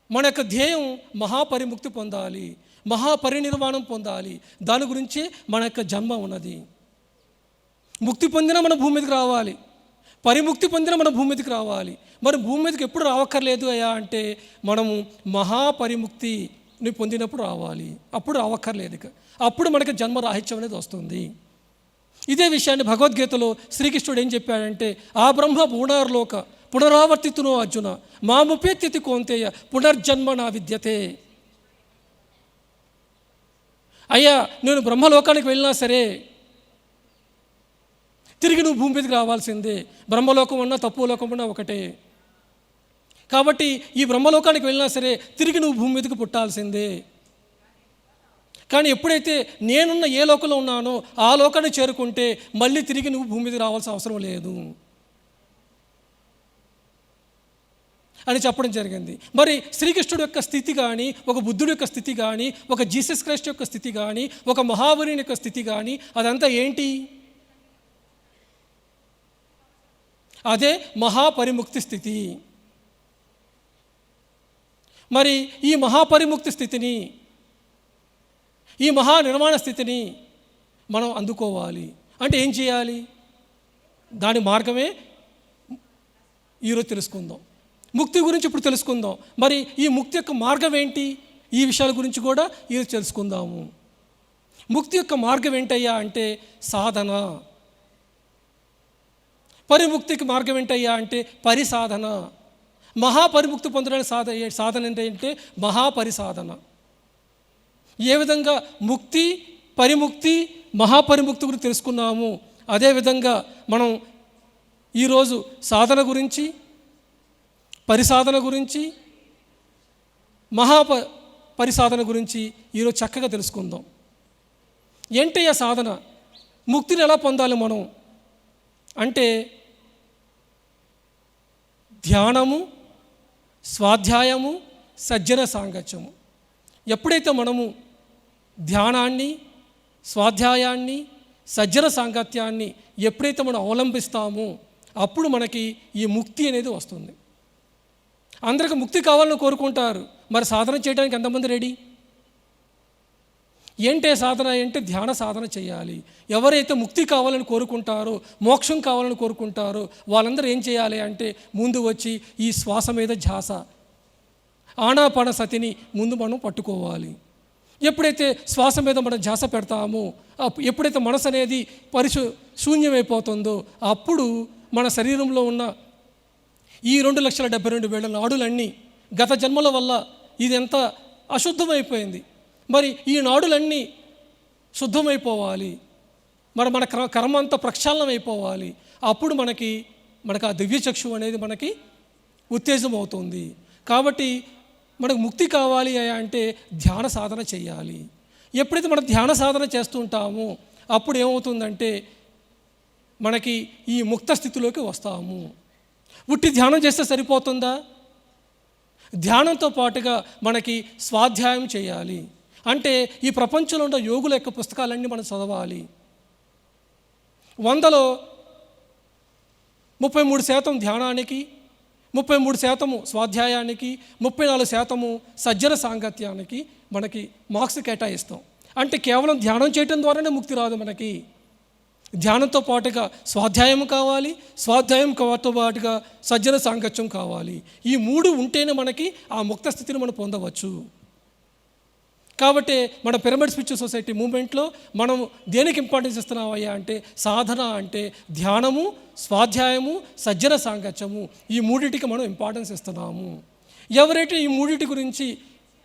మన యొక్క ధ్యేయం మహాపరిముక్తి పొందాలి, మహాపరినిర్వాణం పొందాలి. దాని గురించి మన యొక్క జన్మ ఉన్నది. ముక్తి పొందిన మన భూమి మీదకి రావాలి, పరిముక్తి పొందిన మన భూమి మీదకి రావాలి. మరి భూమి మీదకి ఎప్పుడు రావక్కర్లేదు అయ్యా అంటే, మనము మహాపరిముక్తిని పొందినప్పుడు రావాలి, అప్పుడు రావక్కర్లేదు. అప్పుడు మనకి జన్మ రాహిత్యం అనేది వస్తుంది. ఇదే విషయాన్ని భగవద్గీతలో శ్రీకృష్ణుడు ఏం చెప్పాడంటే, ఆ బ్రహ్మ పునర్లోక పునరావర్తితునో అర్జున మాముపేత్యతి కోంతేయ పునర్జన్మ నా విద్యతే. అయ్యా, నేను బ్రహ్మలోకానికి వెళ్ళినా సరే తిరిగి నువ్వు భూమి మీదకి రావాల్సిందే. బ్రహ్మలోకం ఉన్నా తప్పు లోకం ఉన్నా ఒకటే. కాబట్టి ఈ బ్రహ్మలోకానికి వెళ్ళినా సరే తిరిగి నువ్వు భూమి మీదకి పుట్టాల్సిందే. కానీ ఎప్పుడైతే నేనున్న ఏ లోకంలో ఉన్నానో ఆ లోకాన్ని చేరుకుంటే మళ్ళీ తిరిగి నువ్వు భూమి మీదకి రావాల్సిన అవసరం లేదు అని చెప్పడం జరిగింది. మరి శ్రీకృష్ణుడు యొక్క స్థితి కానీ, ఒక బుద్ధుడి యొక్క స్థితి కానీ, ఒక జీసస్ క్రైస్ట్ యొక్క స్థితి కానీ, ఒక మహావీరుని యొక్క స్థితి కానీ, అదంతా ఏంటి? అదే మహాపరిముక్తి స్థితి. మరి ఈ మహాపరిముక్తి స్థితిని ఈ మహా నిర్మాణ స్థితిని మనం అందుకోవాలి అంటే ఏం చేయాలి? దాని మార్గమే ఈరోజు తెలుసుకుందాం. ముక్తి గురించి ఇప్పుడు తెలుసుకుందాం. మరి ఈ ముక్తి యొక్క మార్గం ఏంటి? ఈ విషయాల గురించి కూడా ఈరోజు తెలుసుకుందాము. ముక్తి యొక్క మార్గం ఏంటయ్యా అంటే సాధన. పరిముక్తికి మార్గం ఏంటయ్యా అంటే పరిసాధన. మహాపరిముక్తి పొందడానికి సాధన ఏంటంటే మహాపరిసాధన. ఏ విధంగా ముక్తి, పరిముక్తి, మహాపరిముక్తి గురించి తెలుసుకున్నాము, అదేవిధంగా మనం ఈరోజు సాధన గురించి, పరిసాధన గురించి, పరిసాధన గురించి ఈరోజు చక్కగా తెలుసుకుందాం. ఏంటయ్యా సాధన? ముక్తిని ఎలా పొందాలి మనం అంటే ధ్యానము, స్వాధ్యాయము, సజ్జన సాంగత్యము. ఎప్పుడైతే మనము ధ్యానాన్ని, స్వాధ్యాయాన్ని, సజ్జన సాంగత్యాన్ని ఎప్పుడైతే మనం అవలంబిస్తామో అప్పుడు మనకి ఈ ముక్తి అనేది వస్తుంది. అందరికి ముక్తి కావాలని కోరుకుంటారు, మరి సాధన చేయడానికి ఎంతమంది రెడీ? ఏంటే సాధన అంటే ధ్యాన సాధన చేయాలి. ఎవరైతే ముక్తి కావాలని కోరుకుంటారో, మోక్షం కావాలని కోరుకుంటారో వాళ్ళందరూ ఏం చేయాలి అంటే ముందు వచ్చి ఈ శ్వాస మీద ధ్యాస, ఆనాపాన సతిని ముందు మనం పట్టుకోవాలి. ఎప్పుడైతే శ్వాస మీద మనం ధ్యాస పెడతామో, ఎప్పుడైతే మనసు అనేది శూన్యమైపోతుందో అప్పుడు మన శరీరంలో ఉన్న ఈ 2,72,000 నాడులన్నీ గత జన్మల వల్ల ఇది ఎంత అశుద్ధమైపోయింది. మరి ఈ నాడులన్నీ శుద్ధమైపోవాలి, మన కర్మ అంతా ప్రక్షాళనం అయిపోవాలి. అప్పుడు మనకి ఆ దివ్యచక్షు అనేది మనకి ఉత్తేజం అవుతుంది. కాబట్టి మనకు ముక్తి కావాలి అంటే ధ్యాన సాధన చేయాలి. ఎప్పుడైతే మనం ధ్యాన సాధన చేస్తూ ఉంటామో అప్పుడు ఏమవుతుందంటే మనకి ఈ ముక్త స్థితిలోకి వస్తాము. ఉట్టి ధ్యానం చేస్తే సరిపోతుందా? ధ్యానంతో పాటుగా మనకి స్వాధ్యాయం చేయాలి. అంటే ఈ ప్రపంచంలో ఉన్న యోగుల యొక్క పుస్తకాలన్నీ మనం చదవాలి. 100లో 33% ధ్యానానికి, 33% స్వాధ్యాయానికి, 34% సజ్జన సాంగత్యానికి మనకి మార్క్స్ కేటాయిస్తాం. అంటే కేవలం ధ్యానం చేయటం ద్వారానే ముక్తి రాదు. మనకి ధ్యానంతో పాటుగా స్వాధ్యాయం కావాలి, స్వాధ్యాయంతో పాటుగా సజ్జన సాంగత్యం కావాలి. ఈ 3 ఉంటేనే మనకి ఆ ముక్త స్థితిని మనం పొందవచ్చు. కాబట్టి మన పిరమిడ్ స్పిరిచువల్ సొసైటీ మూవ్మెంట్లో మనం దేనికి ఇంపార్టెన్స్ ఇస్తున్నామయ్యా అంటే సాధన అంటే ధ్యానము, స్వాధ్యాయము, సజ్జన సాంగత్యము, ఈ 3టికి మనం ఇంపార్టెన్స్ ఇస్తున్నాము. ఎవరైతే ఈ 3టి గురించి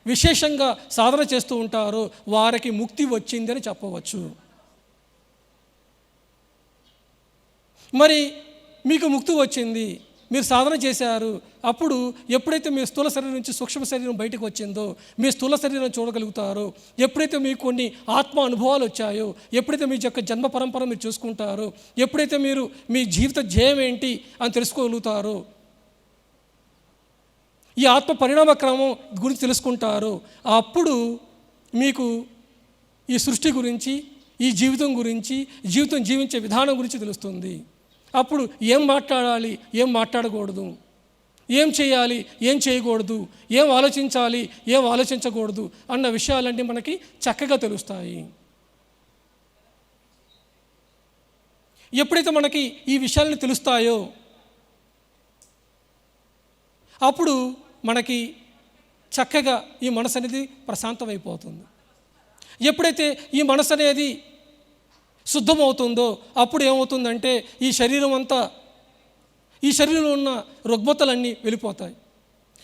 విశేషంగా సాధన చేస్తూ ఉంటారో వారికి ముక్తి వచ్చిందని చెప్పవచ్చు. మరి మీకు ముక్తి వచ్చింది, మీరు సాధన చేశారు, అప్పుడు ఎప్పుడైతే మీ స్థూల శరీరం నుంచి సూక్ష్మ శరీరం బయటకు వచ్చిందో మీ స్థూల శరీరం చూడగలుగుతారో, ఎప్పుడైతే మీకు కొన్ని ఆత్మ అనుభవాలు వచ్చాయో, ఎప్పుడైతే మీ యొక్క జన్మ పరంపర మీరు చూసుకుంటారో, ఎప్పుడైతే మీరు మీ జీవిత ధ్యేయం ఏంటి అని తెలుసుకోగలుగుతారో, ఈ ఆత్మ పరిణామ క్రమం గురించి తెలుసుకుంటారో అప్పుడు మీకు ఈ సృష్టి గురించి, ఈ జీవితం గురించి, జీవితం జీవించే విధానం గురించి తెలుస్తుంది. అప్పుడు ఏం మాట్లాడాలి, ఏం మాట్లాడకూడదు, ఏం చేయాలి, ఏం చేయకూడదు, ఏం ఆలోచించాలి, ఏం ఆలోచించకూడదు అన్న విషయాలన్నీ మనకి చక్కగా తెలుస్తాయి. ఎప్పుడైతే మనకి ఈ విషయాలను తెలుస్తాయో అప్పుడు మనకి చక్కగా ఈ మనసు అనేది ప్రశాంతమైపోతుంది. ఎప్పుడైతే ఈ మనసు అనేది శుద్ధమవుతుందో అప్పుడు ఏమవుతుందంటే ఈ శరీరంలో ఉన్న రుగ్మతలన్నీ వెళ్ళిపోతాయి.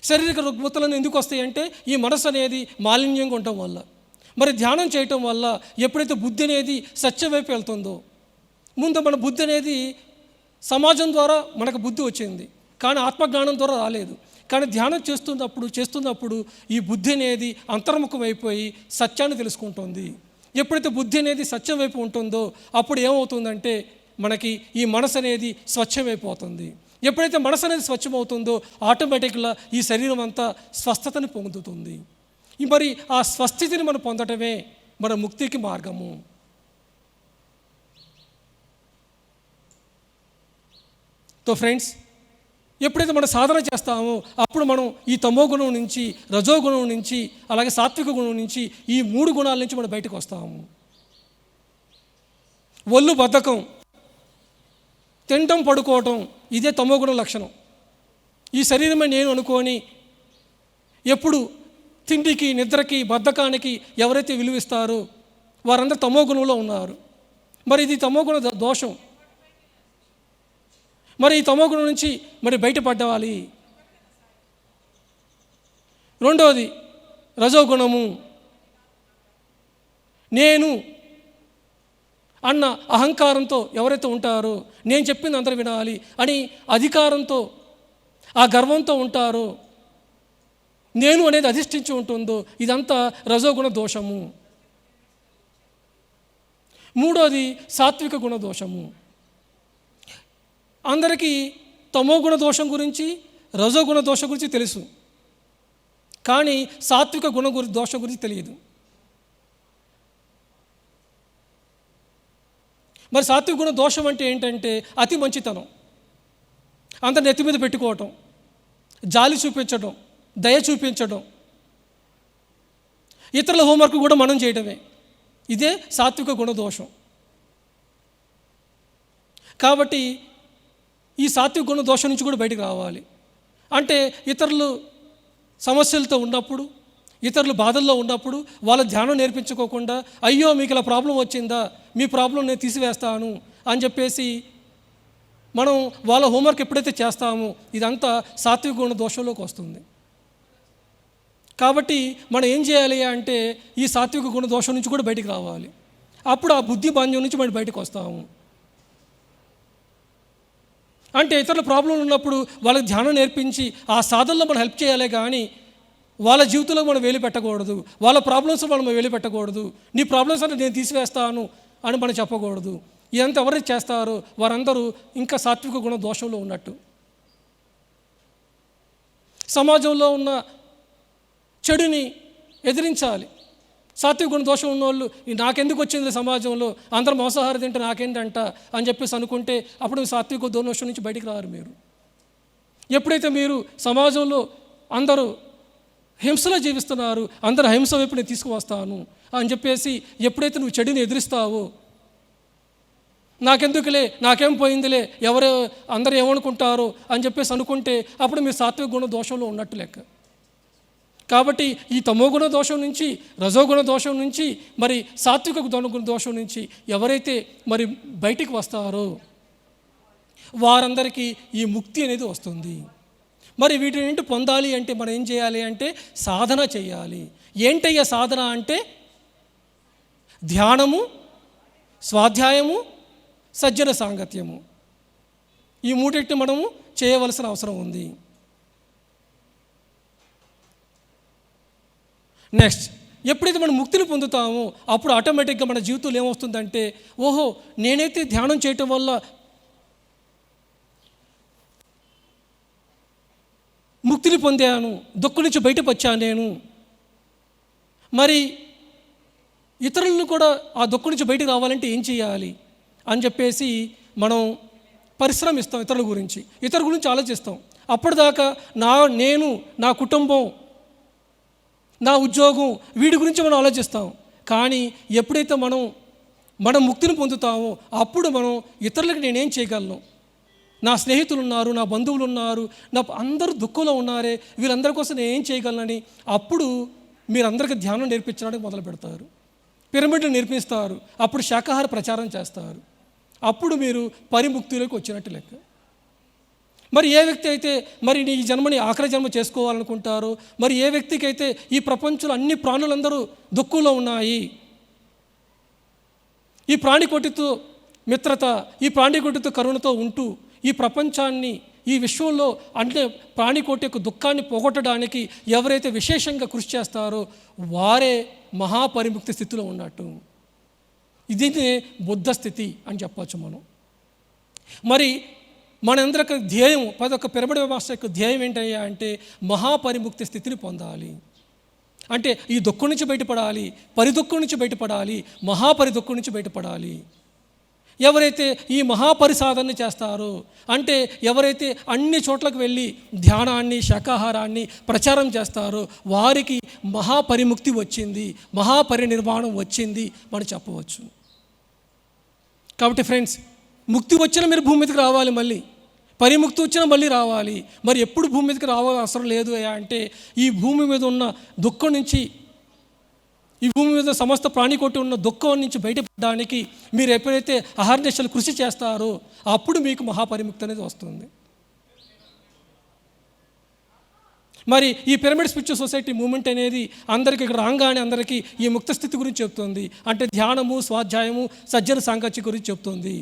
శారీరక రుగ్మతలను ఎందుకు వస్తాయి అంటే ఈ మనసు అనేది మాలిన్యంగా ఉండటం వల్ల. మరి ధ్యానం చేయటం వల్ల ఎప్పుడైతే బుద్ధి అనేది సత్యం వైపు వెళ్తుందో, ముందు మన బుద్ధి అనేది సమాజం ద్వారా మనకు బుద్ధి వచ్చింది కానీ ఆత్మజ్ఞానం ద్వారా రాలేదు. కానీ ధ్యానం చేస్తున్నప్పుడు ఈ బుద్ధి అనేది అంతర్ముఖం అయిపోయి సత్యాన్ని తెలుసుకుంటుంది. ఎప్పుడైతే బుద్ధి అనేది సత్యం వైపు ఉంటుందో అప్పుడు ఏమవుతుందంటే మనకి ఈ మనసు అనేది స్వచ్ఛమైపోతుంది. ఎప్పుడైతే మనసు అనేది స్వచ్ఛమవుతుందో ఆటోమేటిక్గా ఈ శరీరం అంతా స్వస్థతని పొందుతుంది. మరి ఆ స్వస్థితిని మనం పొందటమే మన ముక్తికి మార్గము. तो फ्रेंड्स, ఎప్పుడైతే మనం సాధన చేస్తామో అప్పుడు మనం ఈ తమో గుణం నుంచి, రజో గుణం నుంచి, అలాగే సాత్విక గుణం నుంచి, ఈ 3 గుణాల నుంచి మనం బయటకు వస్తాము. ఒళ్ళు బద్ధకం, తినటం పడుకోవటం, ఇదే తమో గుణ లక్షణం. ఈ శరీరమే నేను అనుకొని ఎప్పుడు తిండికి, నిద్రకి, బద్ధకానికి ఎవరైతే విలువిస్తారో వారందరూ తమో గుణంలో ఉన్నారు. మరి ఇది తమో గుణ దోషం. మరి ఈ తమో గుణం నుంచి మరి బయటపడ్డాలి. రెండవది రజోగుణము. నేను అన్న అహంకారంతో ఎవరైతే ఉంటారో, నేను చెప్పింది అందరూ వినాలి అని అధికారంతో, ఆ గర్వంతో ఉంటారో, నేను అనేది అధిష్ఠించి ఉంటుందో, ఇదంతా రజోగుణ దోషము. మూడోది సాత్విక గుణ దోషము. అందరికీ తమో గుణ దోషం గురించి, రజోగుణ దోషం గురించి తెలుసు, కానీ సాత్విక గుణ దోషం గురించి తెలియదు. మరి సాత్విక గుణ దోషం అంటే ఏంటంటే అతి మంచితనం, అందరి నెత్తి మీద పెట్టుకోవటం, జాలి చూపించడం, దయ చూపించడం, ఇతరుల హోంవర్క్ కూడా మనం చేయడమే, ఇదే సాత్విక గుణ దోషం. కాబట్టి ఈ సాత్విక గుణ దోషం నుంచి కూడా బయటకు రావాలి. అంటే ఇతరులు సమస్యలతో ఉన్నప్పుడు, ఇతరులు బాధల్లో ఉన్నప్పుడు వాళ్ళ ధ్యానం నేర్పించుకోకుండా, అయ్యో మీకు ఇలా ప్రాబ్లం వచ్చిందా, మీ ప్రాబ్లం నేను తీసివేస్తాను అని చెప్పేసి మనం వాళ్ళ హోంవర్క్ ఎప్పుడైతే చేస్తామో ఇదంతా సాత్విక గుణ దోషంలోకి వస్తుంది. కాబట్టి మనం ఏం చేయాలి అంటే ఈ సాత్విక గుణ దోషం నుంచి కూడా బయటకు రావాలి. అప్పుడు ఆ బుద్ధి బాంధ్యం నుంచి మనం బయటకు వస్తాము. అంటే ఇతరుల ప్రాబ్లంలు ఉన్నప్పుడు వాళ్ళకి ధ్యానం నేర్పించి ఆ సాధనలో మనం హెల్ప్ చేయాలి, కానీ వాళ్ళ జీవితంలో మనం వేలు పెట్టకూడదు, వాళ్ళ ప్రాబ్లమ్స్ మనం వేలు పెట్టకూడదు, నీ ప్రాబ్లమ్స్ అంటే నేను తీసివేస్తాను అని మనం చెప్పకూడదు. ఇదంతా ఎవరైతే చేస్తారో వారందరూ ఇంకా సాత్విక గుణ దోషంలో ఉన్నట్టు. సమాజంలో ఉన్న చెడుని ఎదిరించాలి. సాత్విక గుణ దోషం ఉన్నవాళ్ళు నాకెందుకు వచ్చింది సమాజంలో, అందరూ మాంసాహారం తింటే నాకేంటంట అని చెప్పేసి అనుకుంటే అప్పుడు సాత్విక దోషం నుంచి బయటికి రారు మీరు. ఎప్పుడైతే మీరు సమాజంలో అందరూ హింసలో జీవిస్తున్నారు, అందరూ హింస వైపు నేను తీసుకువస్తాను అని చెప్పేసి ఎప్పుడైతే నువ్వు చెడుని ఎదిరిస్తావో, నాకెందుకులే, నాకేం పోయిందిలే, ఎవరు అందరూ ఏమనుకుంటారో అని చెప్పేసి అనుకుంటే అప్పుడు మీరు సాత్విక గుణ దోషంలో ఉన్నట్టు లెక్క. కాబట్టి ఈ తమోగుణ దోషం నుంచి, రజోగుణ దోషం నుంచి, మరి సాత్విక గుణ దోషం నుంచి ఎవరైతే మరి బయటికి వస్తారో వారందరికీ ఈ ముక్తి అనేది వస్తుంది. మరి వీటి నుండి పొందాలి అంటే మనం ఏం చేయాలి అంటే సాధన చేయాలి. ఏంటయ్యా సాధన అంటే ధ్యానము, స్వాధ్యాయము, సజ్జన సాంగత్యము, ఈ మూడింటిని మనము చేయవలసిన అవసరం ఉంది. నెక్స్ట్, ఎప్పుడైతే మనం ముక్తిని పొందుతామో అప్పుడు ఆటోమేటిక్గా మన జీవితంలో ఏమవుతుందంటే, ఓహో నేనైతే ధ్యానం చేయటం వల్ల ముక్తిని పొందాను, దుఃఖం నుంచి బయటకు వచ్చాను నేను, మరి ఇతరులను కూడా ఆ దుఃఖం నుంచి బయటకు రావాలంటే ఏం చేయాలి అని చెప్పేసి మనం పరిశ్రమిస్తాం. ఇతరుల గురించి ఆలోచిస్తాం. అప్పటిదాకా నేను, నా కుటుంబం, నా ఉద్యోగం, వీడి గురించి మనం ఆలోచిస్తాం. కానీ ఎప్పుడైతే మనం ముక్తిని పొందుతామో అప్పుడు మనం ఇతరులకు నేనేం చేయగలను, నా స్నేహితులు ఉన్నారు, నా బంధువులు ఉన్నారు, అందరూ దుఃఖంలో ఉన్నారే, వీళ్ళందరి కోసం నేను ఏం చేయగలనని అప్పుడు మీరందరికీ ధ్యానం నేర్పించడానికి మొదలు పెడతారు, పిరమిడ్లు నేర్పిస్తారు, అప్పుడు శాకాహార ప్రచారం చేస్తారు. అప్పుడు మీరు పరిముక్తిలోకి వచ్చినట్టు లెక్క. మరి ఏ వ్యక్తి అయితే మరి ఈ జన్మని ఆఖరి జన్మ చేసుకోవాలనుకుంటారో, మరి ఏ వ్యక్తికి అయితే ఈ ప్రపంచంలో అన్ని ప్రాణులందరూ దుఃఖంలో ఉన్నాయి, ఈ ప్రాణికోటితో మిత్రత, ఈ ప్రాణికోటితో కరుణతో ఉంటూ ఈ ప్రపంచాన్ని, ఈ విశ్వంలో అంటే ప్రాణికోటి యొక్క దుఃఖాన్ని పోగొట్టడానికి ఎవరైతే విశేషంగా కృషి చేస్తారో వారే మహాపరిముక్తి స్థితిలో ఉన్నట్టు. ఇది బుద్ధ స్థితి అని చెప్పచ్చు మనం. మరి మనందరికి ధ్యేయం, ప్రతి ఒక్క పిరమిడ్ మాస్టర్ యొక్క ధ్యేయం ఏంటయ్యా అంటే మహాపరిముక్తి స్థితిని పొందాలి. అంటే ఈ దుఃఖం నుంచి బయటపడాలి, పరిదుఃఖం నుంచి బయటపడాలి, మహాపరిదుఃఖం నుంచి బయటపడాలి. ఎవరైతే ఈ మహాపరిసాధన చేస్తారో, అంటే ఎవరైతే అన్ని చోట్లకు వెళ్ళి ధ్యానాన్ని, శాకాహారాన్ని ప్రచారం చేస్తారో వారికి మహాపరిముక్తి వచ్చింది, మహాపరినిర్వాణం వచ్చింది మనం చెప్పవచ్చు. కాబట్టి ఫ్రెండ్స్, ముక్తి వచ్చినా మీరు భూమి మీదకి రావాలి, మళ్ళీ పరిముక్తి వచ్చినా మళ్ళీ రావాలి. మరి ఎప్పుడు భూమి మీదకి రావాల్సిన అవసరం లేదు అంటే ఈ భూమి మీద ఉన్న దుఃఖం నుంచి, ఈ భూమి మీద సమస్త ప్రాణికోటి ఉన్న దుఃఖం నుంచి బయటపడడానికి మీరు ఎప్పుడైతే అహర్నిశలు కృషి చేస్తారో అప్పుడు మీకు మహాపరిముక్తి అనేది వస్తుంది. మరి ఈ పిరమిడ్ స్పిరిచువల్ సొసైటీ మూమెంట్ అనేది అందరికీ ఇక్కడ రాగానే అందరికీ ఈ ముక్త స్థితి గురించి చెప్తుంది. అంటే ధ్యానము, స్వాధ్యాయము, సజ్జన సాంగత్యం గురించి చెప్తుంది.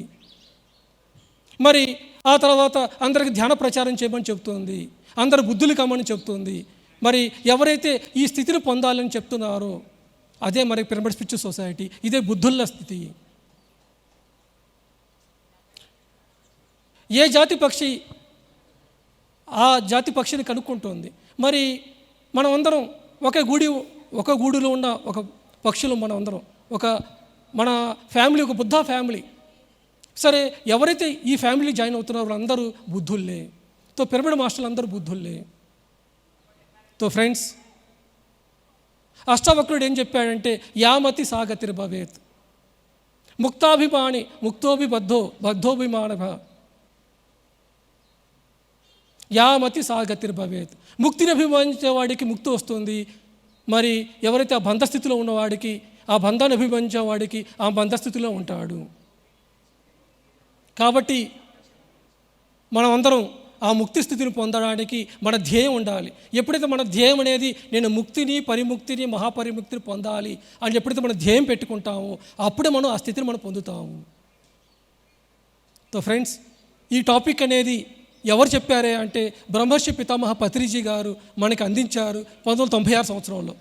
మరి ఆ తర్వాత అందరికి ధ్యాన ప్రచారం చేయమని చెప్తుంది, అందరు బుద్ధులు కమ్మని చెప్తుంది. మరి ఎవరైతే ఈ స్థితిని పొందాలని చెప్తున్నారో అదే మరి పిరమిడ్ స్పిరిచువల్ సొసైటీ, ఇదే బుద్ధుల స్థితి. ఏ జాతి పక్షి ఆ జాతి పక్షిని కనుక్కుంటుంది. మరి మనం అందరం ఒక గూడులో ఉన్న ఒక పక్షులు, మనం అందరం మన ఫ్యామిలీ ఒక బుద్ధ ఫ్యామిలీ. సరే, ఎవరైతే ఈ ఫ్యామిలీ జాయిన్ అవుతున్నారో వాళ్ళందరూ బుద్ధుల్లే. తో పిరమిడ్ మాస్టర్లు అందరూ బుద్ధుల్లే. తో ఫ్రెండ్స్, అష్టావక్రుడు ఏం చెప్పాడంటే యామతి సాగతిర్భవేత్, ముక్తాభిమాని బద్ధోభిమానభ, యామతి సాగతిర్భవేత్. ముక్తిని అభిమానించే వాడికి ముక్తి వస్తుంది. మరి ఎవరైతే ఆ బంధస్థితిలో ఉన్నవాడికి, ఆ బంధాన్ని అభిమానించే వాడికి ఆ బంధస్థితిలో ఉంటాడు. కాబట్టి మనం అందరం ఆ ముక్తి స్థితిని పొందడానికి మన ధ్యేయం ఉండాలి. ఎప్పుడైతే మన ధ్యేయం అనేది నేను ముక్తిని, పరిముక్తిని, మహాపరిముక్తిని పొందాలి అని ఎప్పుడైతే మనం ధ్యేయం పెట్టుకుంటామో అప్పుడే మనం ఆ స్థితిని మనం పొందుతాము. సో ఫ్రెండ్స్, ఈ టాపిక్ అనేది ఎవరు చెప్పారే అంటే బ్రహ్మర్షి పితామహ పత్రిజీ గారు మనకి అందించారు 1996 సంవత్సరంలో.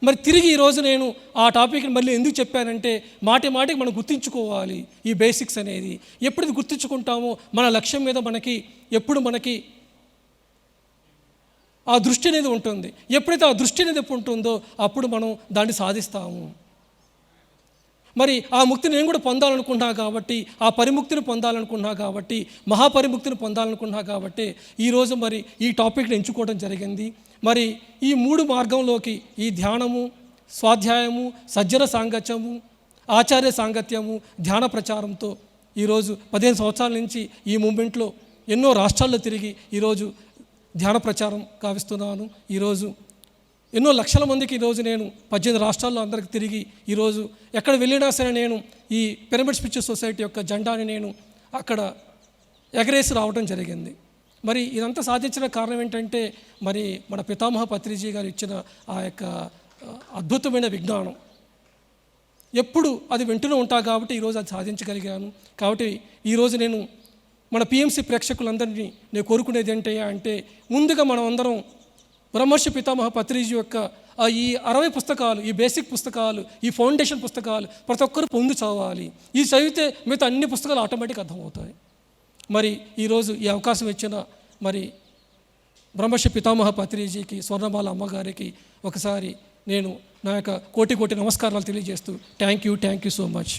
మరి తిరిగి ఈరోజు నేను ఆ టాపిక్ని మళ్ళీ ఎందుకు చెప్పానంటే మాటికి మనం గుర్తించుకోవాలి ఈ బేసిక్స్ అనేది. ఎప్పుడు గుర్తించుకుంటామో మన లక్ష్యం మీద మనకి ఆ దృష్టి అనేది ఉంటుంది. ఎప్పుడైతే ఆ దృష్టి అనేది ఎప్పుడు ఉంటుందో అప్పుడు మనం దాన్ని సాధిస్తాము. మరి ఆ ముక్తిని నేను కూడా పొందాలనుకున్నా కాబట్టి, ఆ పరిముక్తిని పొందాలనుకున్నా కాబట్టి, మహాపరిముక్తిని పొందాలనుకున్నా కాబట్టి ఈరోజు మరి ఈ టాపిక్ని ఎంచుకోవడం జరిగింది. మరి ఈ 3 మార్గంలోకి, ఈ ధ్యానము, స్వాధ్యాయము, సజ్జన సాంగత్యము, ఆచార్య సాంగత్యము, ధ్యాన ప్రచారంతో ఈరోజు 15 సంవత్సరాల నుంచి ఈ మూమెంట్లో ఎన్నో రాష్ట్రాల్లో తిరిగి ఈరోజు ధ్యాన ప్రచారం గావిస్తున్నాను. ఈరోజు ఎన్నో లక్షల మందికి ఈరోజు నేను 18 రాష్ట్రాల్లో అందరికి తిరిగి ఈరోజు ఎక్కడ వెళ్ళినా సరే నేను ఈ పిరమిడ్ స్పిరిచువల్ సొసైటీ యొక్క జెండాని నేను అక్కడ ఎగరేసి రావడం జరిగింది. మరి ఇదంతా సాధించిన కారణం ఏంటంటే మరి మన పితామహ పత్రిజీ గారు ఇచ్చిన ఆ యొక్క అద్భుతమైన విజ్ఞానం. ఎప్పుడు అది వింటూనే ఉంటా కాబట్టి ఈరోజు అది సాధించగలిగాను. కాబట్టి ఈరోజు నేను మన పిఎంసి ప్రేక్షకులందరినీ నేను కోరుకునేది ఏంటి అంటే ముందుగా మనం అందరం బ్రహ్మర్షి పితామహ పత్రిజీ యొక్క ఈ 60 పుస్తకాలు, ఈ బేసిక్ పుస్తకాలు, ఈ ఫౌండేషన్ పుస్తకాలు ప్రతి ఒక్కరు పొంది చదవాలి. ఇది చదివితే మిగతా అన్ని పుస్తకాలు ఆటోమేటిక్గా అర్థమవుతాయి. మరి ఈరోజు ఈ అవకాశం ఇచ్చిన మరి బ్రహ్మర్షి పితామహ పత్రిజీకి, స్వర్ణమాల అమ్మగారికి ఒకసారి నేను నా యొక్క కోటి నమస్కారాలు తెలియజేస్తూ థ్యాంక్ యూ సో మచ్.